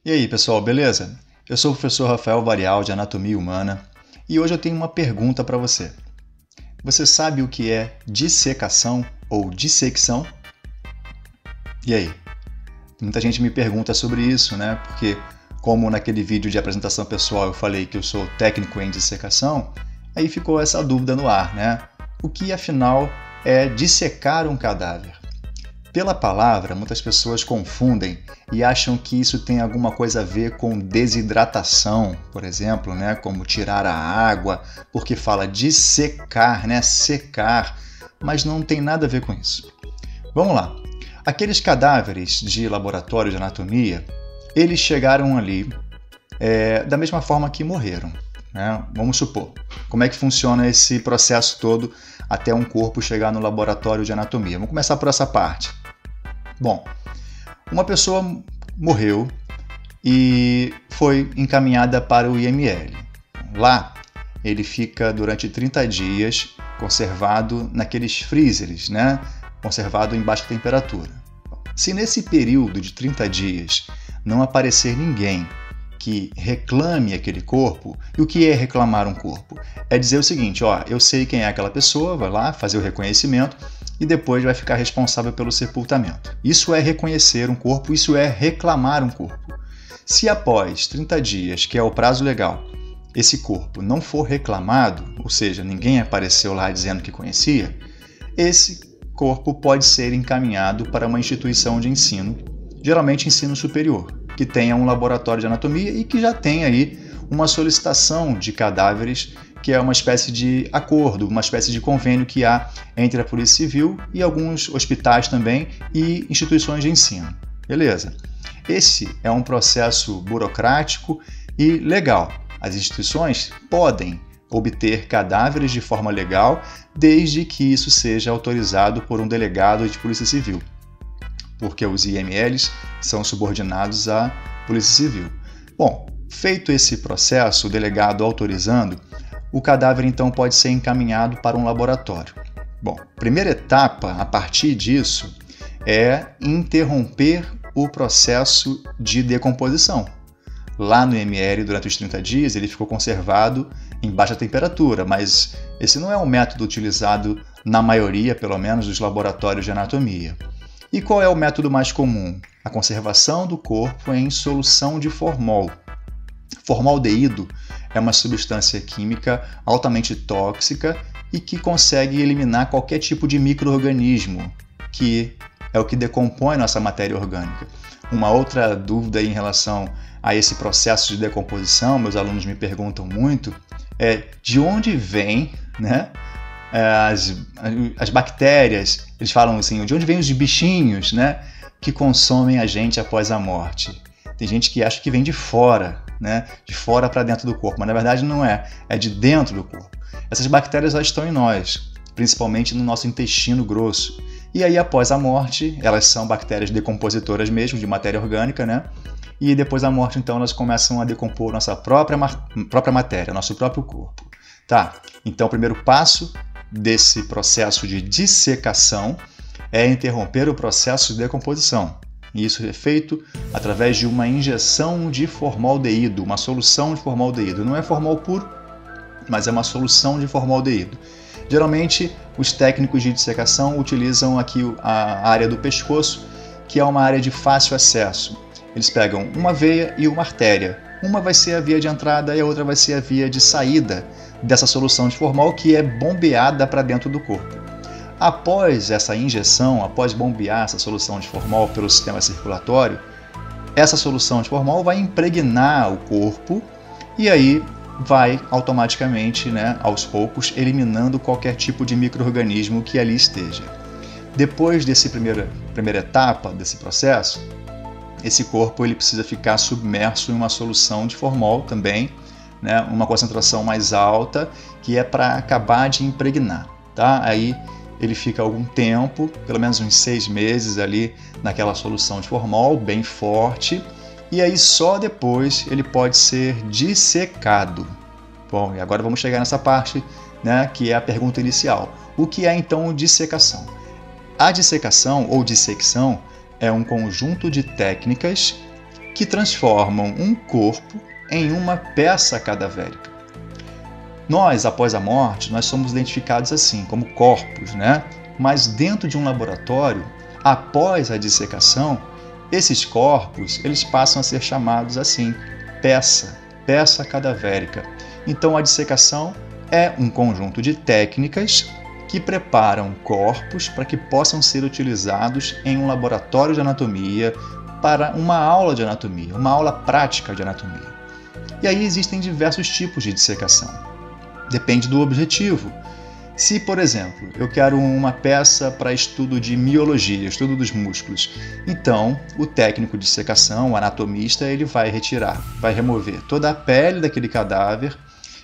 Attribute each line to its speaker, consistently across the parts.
Speaker 1: E aí, pessoal, beleza? Eu sou o professor Rafael Varial, de Anatomia Humana, e hoje eu tenho uma pergunta para você. Você sabe o que é dissecação ou dissecção? E aí? Muita gente me pergunta sobre isso, né? Porque, como naquele vídeo de apresentação pessoal eu falei que eu sou técnico em dissecação, aí ficou essa dúvida no ar, né? O que, afinal, é dissecar um cadáver? Pela palavra, muitas pessoas confundem e acham que isso tem alguma coisa a ver com desidratação, por exemplo, né? Como tirar a água, porque fala dissecar, né? Secar, mas não tem nada a ver com isso. Vamos lá. Aqueles cadáveres de laboratório de anatomia, eles chegaram ali da mesma forma que morreram, né? Vamos supor. Como é que funciona esse processo todo até um corpo chegar no laboratório de anatomia? Vamos começar por essa parte. Bom, uma pessoa morreu e foi encaminhada para o IML. Lá, ele fica durante 30 dias conservado naqueles freezers, né? Conservado em baixa temperatura. Se nesse período de 30 dias não aparecer ninguém que reclame aquele corpo, e o que é reclamar um corpo? É dizer o seguinte, ó, eu sei quem é aquela pessoa, vai lá fazer o reconhecimento e depois vai ficar responsável pelo sepultamento. Isso é reconhecer um corpo, isso é reclamar um corpo. Se após 30 dias, que é o prazo legal, esse corpo não for reclamado, ou seja, ninguém apareceu lá dizendo que conhecia, esse corpo pode ser encaminhado para uma instituição de ensino, geralmente ensino superior, que tenha um laboratório de anatomia e que já tenha aí uma solicitação de cadáveres, que é uma espécie de acordo, uma espécie de convênio que há entre a Polícia Civil e alguns hospitais também e instituições de ensino. Beleza? Esse é um processo burocrático e legal. As instituições podem obter cadáveres de forma legal, desde que isso seja autorizado por um delegado de Polícia Civil, porque os IMLs são subordinados à Polícia Civil. Bom, feito esse processo, o delegado autorizando, o cadáver então pode ser encaminhado para um laboratório. Bom, primeira etapa, a partir disso, é interromper o processo de decomposição. Lá no IML, durante os 30 dias, ele ficou conservado em baixa temperatura, mas esse não é um método utilizado na maioria, pelo menos, dos laboratórios de anatomia. E qual é o método mais comum? A conservação do corpo em solução de formol. Formaldeído é uma substância química altamente tóxica e que consegue eliminar qualquer tipo de micro-organismo, que é o que decompõe nossa matéria orgânica. Uma outra dúvida em relação a esse processo de decomposição, meus alunos me perguntam muito, é de onde vem, né, as bactérias, eles falam assim, de onde vêm os bichinhos, né, que consomem a gente após a morte. Tem gente que acha que vem de fora, né, de fora para dentro do corpo, mas na verdade não é, é de dentro do corpo. Essas bactérias elas estão em nós, principalmente no nosso intestino grosso. E aí após a morte, elas são bactérias decompositoras mesmo, de matéria orgânica, né? E depois da morte, então, elas começam a decompor nossa própria matéria, nosso próprio corpo. Tá, então o primeiro passo desse processo de dissecação é interromper o processo de decomposição. E isso é feito através de uma injeção de formaldeído, uma solução de formaldeído. Não é formol puro, mas é uma solução de formaldeído. Geralmente, os técnicos de dissecação utilizam aqui a área do pescoço, que é uma área de fácil acesso. Eles pegam uma veia e uma artéria. Uma vai ser a via de entrada e a outra vai ser a via de saída dessa solução de formol que é bombeada para dentro do corpo. Após essa injeção, após bombear essa solução de formol pelo sistema circulatório, essa solução de formol vai impregnar o corpo e aí vai automaticamente, né, aos poucos, eliminando qualquer tipo de micro-organismo que ali esteja. Depois dessa primeira etapa desse processo, esse corpo ele precisa ficar submerso em uma solução de formol também, né, uma concentração mais alta, que é para acabar de impregnar. Tá? Aí ele fica algum tempo, pelo menos uns 6 meses ali naquela solução de formol, bem forte, e aí só depois ele pode ser dissecado. Bom, e agora vamos chegar nessa parte, né, que é a pergunta inicial. O que é então dissecação? A dissecação ou dissecção é um conjunto de técnicas que transformam um corpo em uma peça cadavérica. Nós, após a morte, nós somos identificados assim, como corpos, né? Mas dentro de um laboratório, após a dissecação, esses corpos eles passam a ser chamados assim, peça cadavérica. Então a dissecação é um conjunto de técnicas que preparam corpos para que possam ser utilizados em um laboratório de anatomia para uma aula de anatomia, uma aula prática de anatomia. E aí existem diversos tipos de dissecação. Depende do objetivo. Se, por exemplo, eu quero uma peça para estudo de miologia, estudo dos músculos, então o técnico de dissecação, o anatomista, ele vai remover toda a pele daquele cadáver,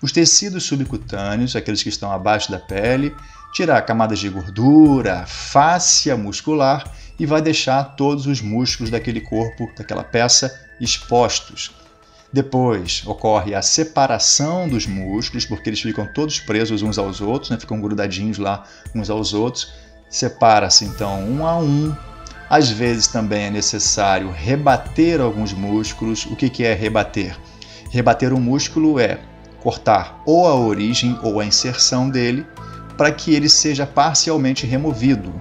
Speaker 1: os tecidos subcutâneos, aqueles que estão abaixo da pele, tirar camadas de gordura, fáscia muscular e vai deixar todos os músculos daquele corpo, daquela peça, expostos. Depois ocorre a separação dos músculos, porque eles ficam todos presos uns aos outros, né? Ficam grudadinhos lá uns aos outros. Separa-se então um a um. Às vezes também é necessário rebater alguns músculos. O que é rebater? Rebater um músculo é cortar ou a origem ou a inserção dele para que ele seja parcialmente removido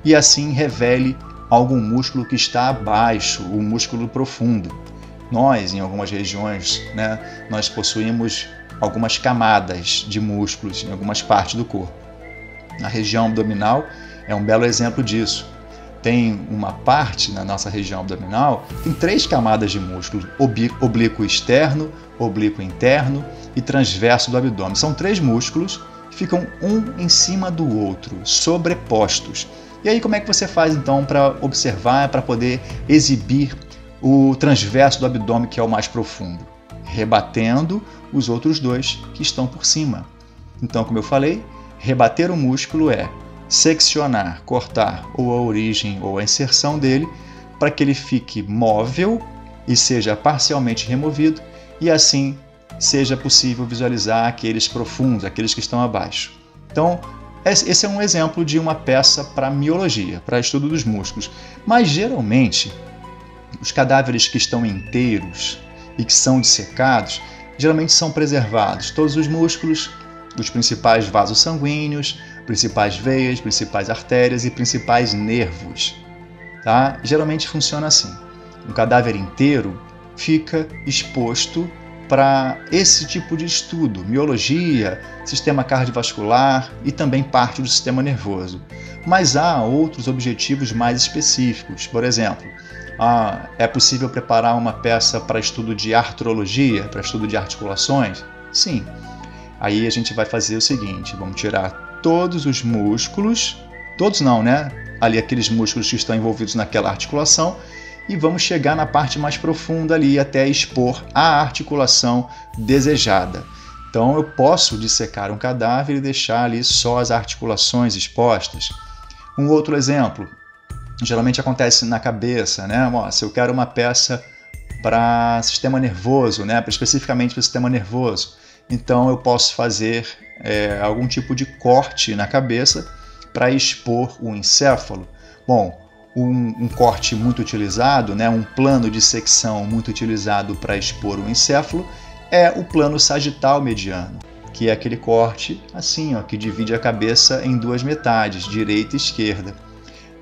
Speaker 1: e assim revele algum músculo que está abaixo, o músculo profundo. Nós, em algumas regiões, né, nós possuímos algumas camadas de músculos em algumas partes do corpo. A região abdominal é um belo exemplo disso. Tem uma parte na nossa região abdominal, tem 3 camadas de músculo, oblíquo externo, oblíquo interno e transverso do abdômen. São 3 músculos que ficam um em cima do outro, sobrepostos. E aí como é que você faz então para observar, para poder exibir o transverso do abdômen, que é o mais profundo? Rebatendo os outros 2 que estão por cima. Então, como eu falei, rebater o músculo é seccionar, cortar ou a origem ou a inserção dele para que ele fique móvel e seja parcialmente removido e assim seja possível visualizar aqueles profundos, aqueles que estão abaixo. Então, esse é um exemplo de uma peça para miologia, para estudo dos músculos. Mas, geralmente, os cadáveres que estão inteiros e que são dissecados, geralmente são preservados todos os músculos, os principais vasos sanguíneos, principais veias, principais artérias e principais nervos. Tá? Geralmente funciona assim. Um cadáver inteiro fica exposto para esse tipo de estudo, miologia, sistema cardiovascular e também parte do sistema nervoso. Mas há outros objetivos mais específicos. Por exemplo, é possível preparar uma peça para estudo de artrologia, para estudo de articulações? Sim. Aí a gente vai fazer o seguinte, vamos tirar todos os músculos, todos não, né? Ali aqueles músculos que estão envolvidos naquela articulação e vamos chegar na parte mais profunda ali até expor a articulação desejada. Então eu posso dissecar um cadáver e deixar ali só as articulações expostas. Um outro exemplo, geralmente acontece na cabeça, né? Se eu quero uma peça para sistema nervoso, né? Especificamente para o sistema nervoso, então eu posso fazer algum tipo de corte na cabeça para expor o encéfalo. Bom, um corte muito utilizado, né? Um plano de secção muito utilizado para expor o encéfalo é o plano sagital mediano, que é aquele corte assim, que divide a cabeça em 2 metades, direita e esquerda.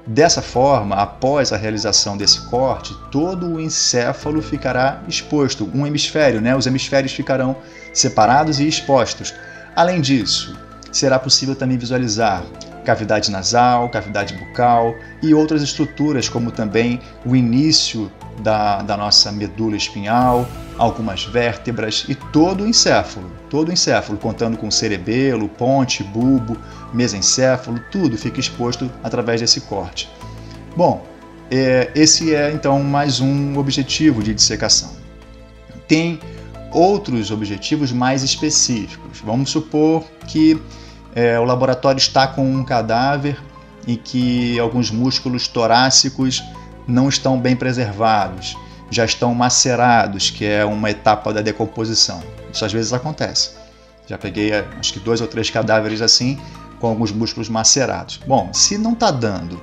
Speaker 1: Dessa forma, após a realização desse corte, todo o encéfalo ficará exposto, um hemisfério, né? Os hemisférios ficarão separados e expostos. Além disso, será possível também visualizar cavidade nasal, cavidade bucal e outras estruturas, como também o início da nossa medula espinhal, algumas vértebras e todo o encéfalo, contando com cerebelo, ponte, bulbo, mesencéfalo, tudo fica exposto através desse corte. Bom, esse é então mais um objetivo de dissecação. Tem outros objetivos mais específicos. Vamos supor que o laboratório está com um cadáver em que alguns músculos torácicos não estão bem preservados, já estão macerados, que é uma etapa da decomposição. Isso às vezes acontece. Já peguei acho que 2 ou 3 cadáveres assim, com alguns músculos macerados. Bom, se não está dando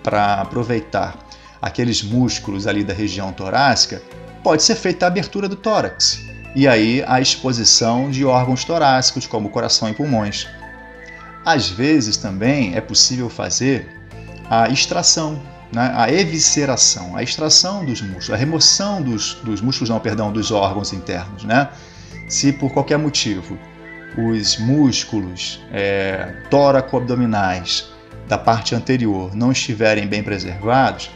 Speaker 1: para aproveitar aqueles músculos ali da região torácica, pode ser feita a abertura do tórax, e aí a exposição de órgãos torácicos, como coração e pulmões. Às vezes também é possível fazer a extração, né? A evisceração, a extração dos músculos, a remoção dos músculos, não, perdão, dos órgãos internos, né? Se por qualquer motivo os músculos tóraco-abdominais da parte anterior não estiverem bem preservados,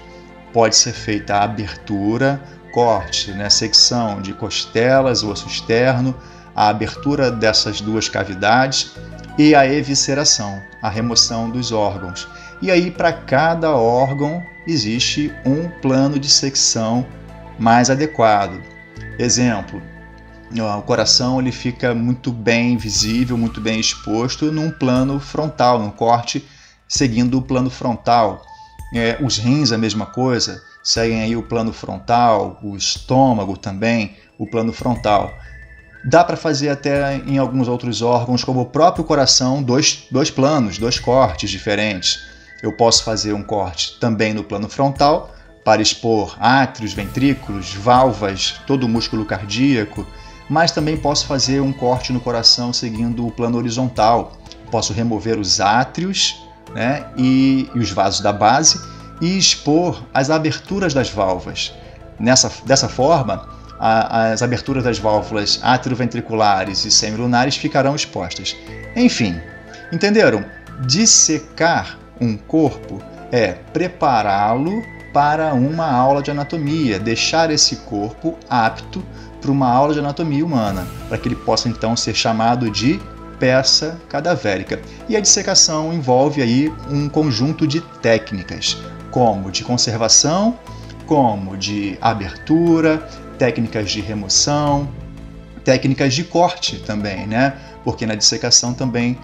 Speaker 1: pode ser feita a abertura, corte, né, secção de costelas, osso externo, a abertura dessas duas cavidades e a evisceração, a remoção dos órgãos. E aí, para cada órgão, existe um plano de secção mais adequado. Exemplo, o coração ele fica muito bem visível, muito bem exposto num plano frontal, num corte seguindo o plano frontal. Os rins, a mesma coisa, seguem aí o plano frontal, o estômago também, o plano frontal. Dá para fazer até em alguns outros órgãos, como o próprio coração, dois planos, dois cortes diferentes. Eu posso fazer um corte também no plano frontal, para expor átrios, ventrículos, válvulas, todo o músculo cardíaco, mas também posso fazer um corte no coração seguindo o plano horizontal. Posso remover os átrios, né, e os vasos da base e expor as aberturas das válvulas. Dessa forma, as aberturas das válvulas atrioventriculares e semilunares ficarão expostas. Enfim, entenderam? Dissecar um corpo é prepará-lo para uma aula de anatomia, deixar esse corpo apto para uma aula de anatomia humana, para que ele possa então ser chamado de peça cadavérica. E a dissecação envolve aí um conjunto de técnicas, como de conservação, como de abertura, técnicas de remoção, técnicas de corte também, né? Porque na dissecação também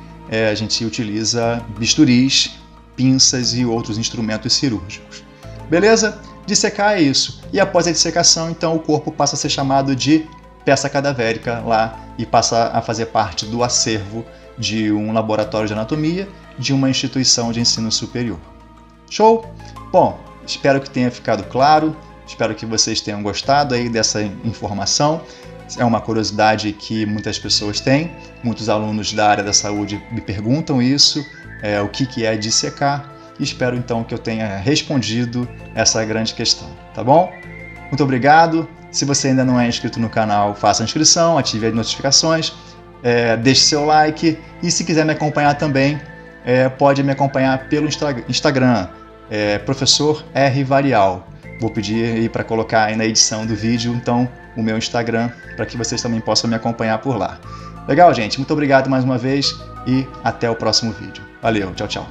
Speaker 1: a gente utiliza bisturis, pinças e outros instrumentos cirúrgicos. Beleza? Dissecar é isso. E após a dissecação, então, o corpo passa a ser chamado de peça cadavérica lá e passa a fazer parte do acervo de um laboratório de anatomia de uma instituição de ensino superior. Show? Bom, espero que tenha ficado claro, espero que vocês tenham gostado aí dessa informação. É uma curiosidade que muitas pessoas têm, muitos alunos da área da saúde me perguntam isso, o que é dissecar, e espero então que eu tenha respondido essa grande questão, tá bom? Muito obrigado. Se você ainda não é inscrito no canal, faça a inscrição, ative as notificações, deixe seu like e se quiser me acompanhar também, pode me acompanhar pelo Instagram, Professor R. Varial. Vou pedir aí para colocar aí na edição do vídeo, então, o meu Instagram, para que vocês também possam me acompanhar por lá. Legal, gente? Muito obrigado mais uma vez e até o próximo vídeo. Valeu, tchau, tchau.